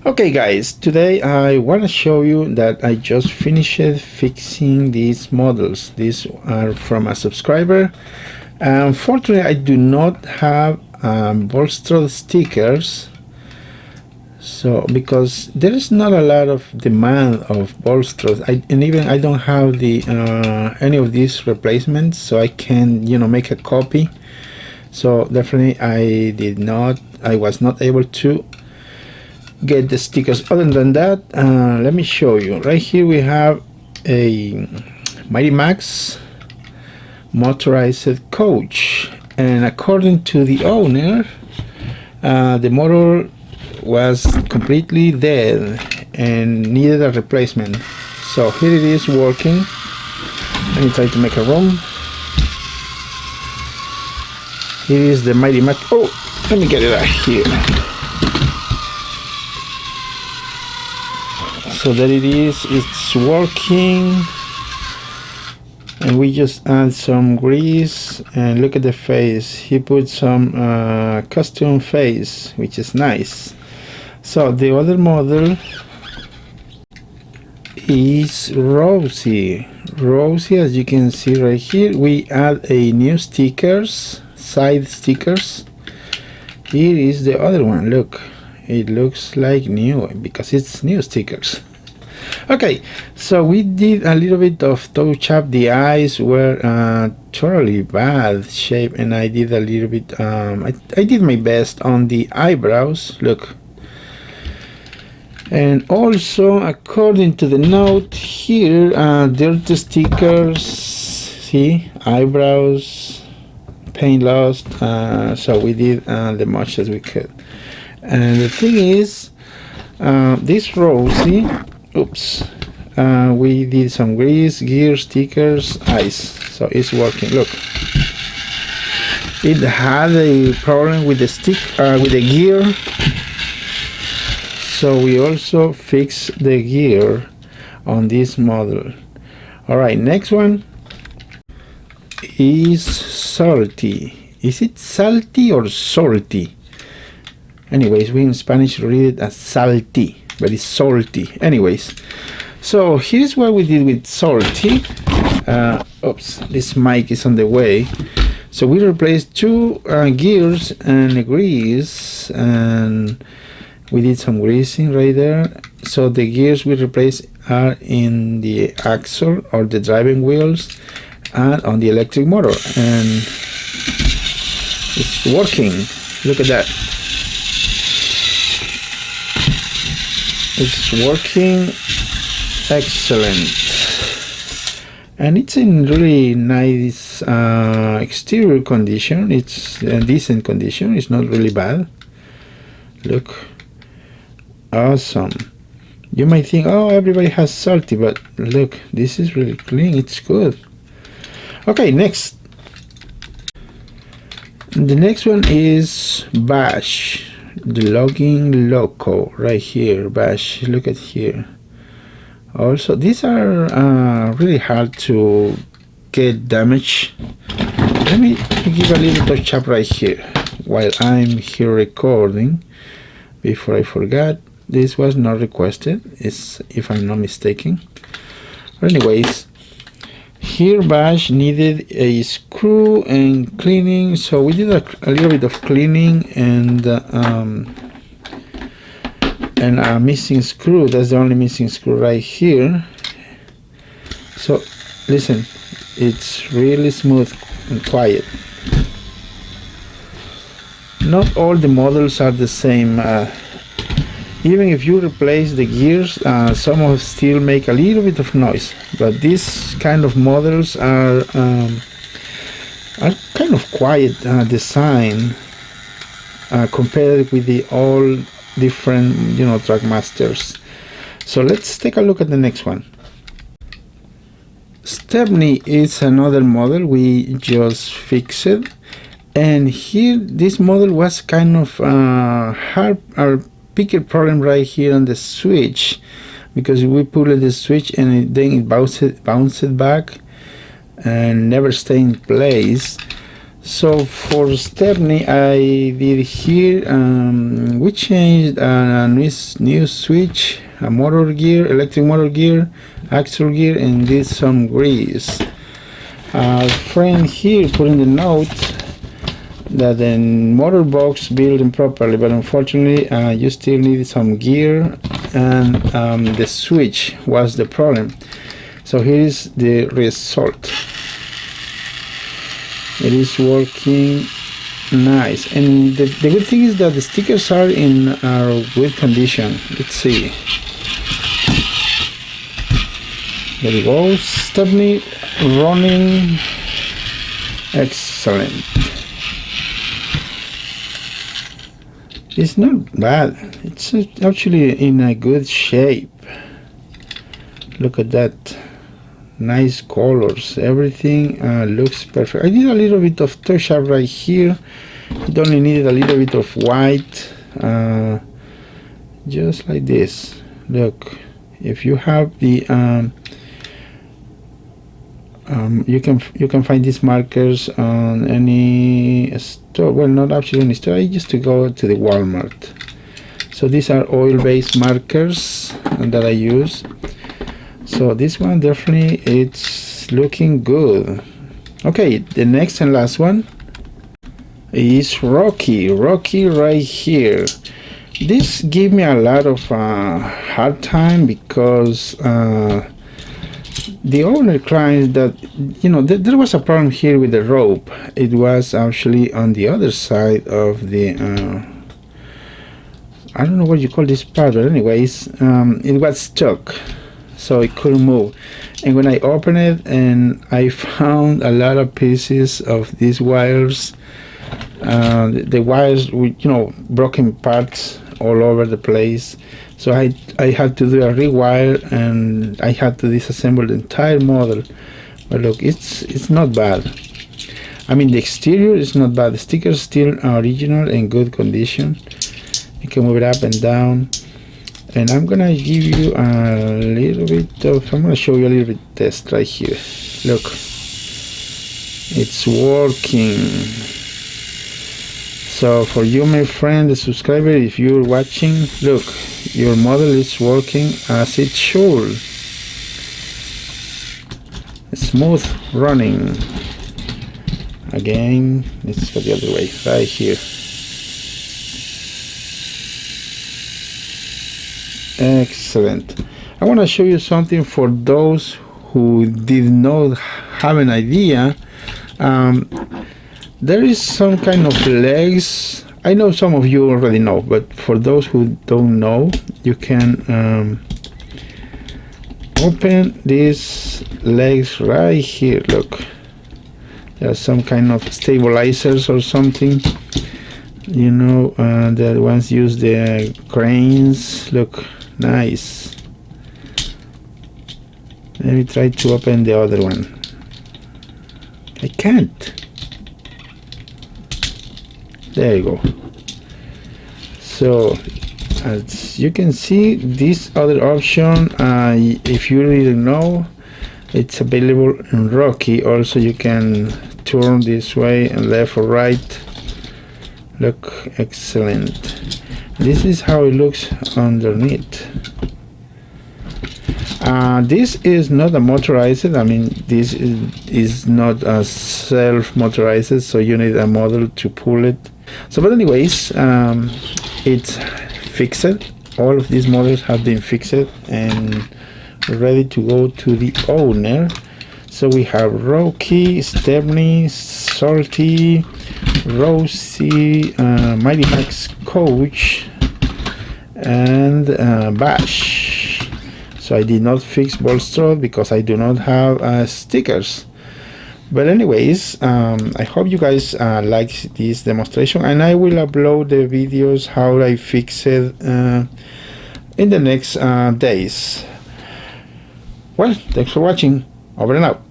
Okay guys, today I want to show you that I just finished fixing these models. These are from a subscriber. Unfortunately, I do not have bolster stickers, so because there is not a lot of demand of bolsters, and even I don't have the any of these replacements, so I can make a copy. So definitely I was not able to get the stickers. Other than that, let me show you. Right here we have a Mighty Max motorized coach, and according to the owner, the motor was completely dead and needed a replacement. So here it is working. Let me try to make a room. Here is the Mighty Max. Oh, let me get it out here. So there it is, it's working, and we just add some grease, and look at the face. He put some custom face, which is nice. So the other model is Rosie. As you can see right here, we add a new stickers, side stickers. Here is the other one. Look, it looks like new because it's new stickers. Okay, so we did a little bit of touch up. The eyes were totally bad shape, and I did a little bit I did my best on the eyebrows. Look, and also according to the note here, dirty stickers, see, eyebrows, paint lost. So we did the much as we could. And the thing is, this Rosie, oops, we did some grease, gear, stickers, eyes, so it's working. Look, it had a problem with the stick, with the gear, so we also fixed the gear on this model. All right, next one is salty. Is it salty or salty? Anyways, we in Spanish read it as salty, but it's salty. Anyways, so here's what we did with salty. Oops, this mic is on the way. So we replaced two gears and a grease, and we did some greasing right there. So the gears we replaced are in the axle or the driving wheels and on the electric motor, and it's working. Look at that. It's working excellent, and it's in really nice exterior condition. It's a decent condition. It's not really bad. Look, awesome. You might think, oh, everybody has salty, but look, this is really clean. It's good. Okay, next. The next one is Bash. The logging loco right here, Bash. Look at here. Also, these are really hard to get damaged. Let me give a little touch up right here while I'm here recording. Before I forgot, this was not requested, if I'm not mistaken. But anyways, here Bash needed a screw and cleaning, so we did a little bit of cleaning and a missing screw. That's the only missing screw right here. So listen, it's really smooth and quiet. Not all the models are the same. Even if you replace the gears, some of still make a little bit of noise, but these kind of models are kind of quiet design compared with the all different Trackmasters. So let's take a look at the next one. Stepney is another model we just fixed, and here this model was kind of hard. Bigger problem right here on the switch, because we pulled the switch and then it bounced back and never stay in place. So for Stepney, I did here, we changed a new switch, a motor gear, electric motor gear, axle gear, and did some grease. A friend here put in the note that the motor box built improperly, but unfortunately you still need some gear, and the switch was the problem. So here is the result. It is working nice, and the good thing is that the stickers are in good condition. Let's see. There it goes. Stepney running. Excellent. It's not bad. It's actually in a good shape. Look at that. Nice colors. Everything looks perfect. I did a little bit of touch up right here. It only needed a little bit of white, just like this. Look, if you have the you can find these markers on any store. Well, not actually any store. I used to go to the Walmart. So these are oil-based markers that I use. So this one definitely, it's looking good. Okay, the next and last one is Rocky right here. This gave me a lot of hard time because the owner claims that, you know, there was a problem here with the rope. It was actually on the other side of the I don't know what you call this part, but anyways, it was stuck, so it couldn't move. And when I opened it, and I found a lot of pieces of these wires, the wires with, you know, broken parts all over the place. So I had to do a rewire, and I had to disassemble the entire model. But look, it's not bad. I mean, the exterior is not bad. The stickers still are original and good condition. You can move it up and down. And I'm gonna give you a little bit of, I'm gonna show you a little bit test right here. Look, it's working. So for you, my friend, the subscriber, if you're watching, look, your model is working as it should. Smooth running. Again, let's go the other way, right here. Excellent. I want to show you something for those who did not have an idea. There is some kind of legs. I know some of you already know, but for those who don't know, you can open these legs right here. Look, there are some kind of stabilizers or something, you know, that ones use the cranes. Look, nice. Let me try to open the other one. I can't. There you go. So as you can see, this other option, if you really know, it's available in Rocky. Also, you can turn this way and left or right. Look, excellent. This is how it looks underneath. This is not a motorized. I mean, this is not a self-motorized, so you need a model to pull it. So, but anyways, it's fixed. All of these models have been fixed and ready to go to the owner. So we have Rocky, Stepney, Salty, Rosie, Mighty Max Coach, and Bash. So I did not fix bolster because I do not have stickers. But anyways, I hope you guys like this demonstration, and I will upload the videos how I fix it in the next days. Well, thanks for watching. Over and out.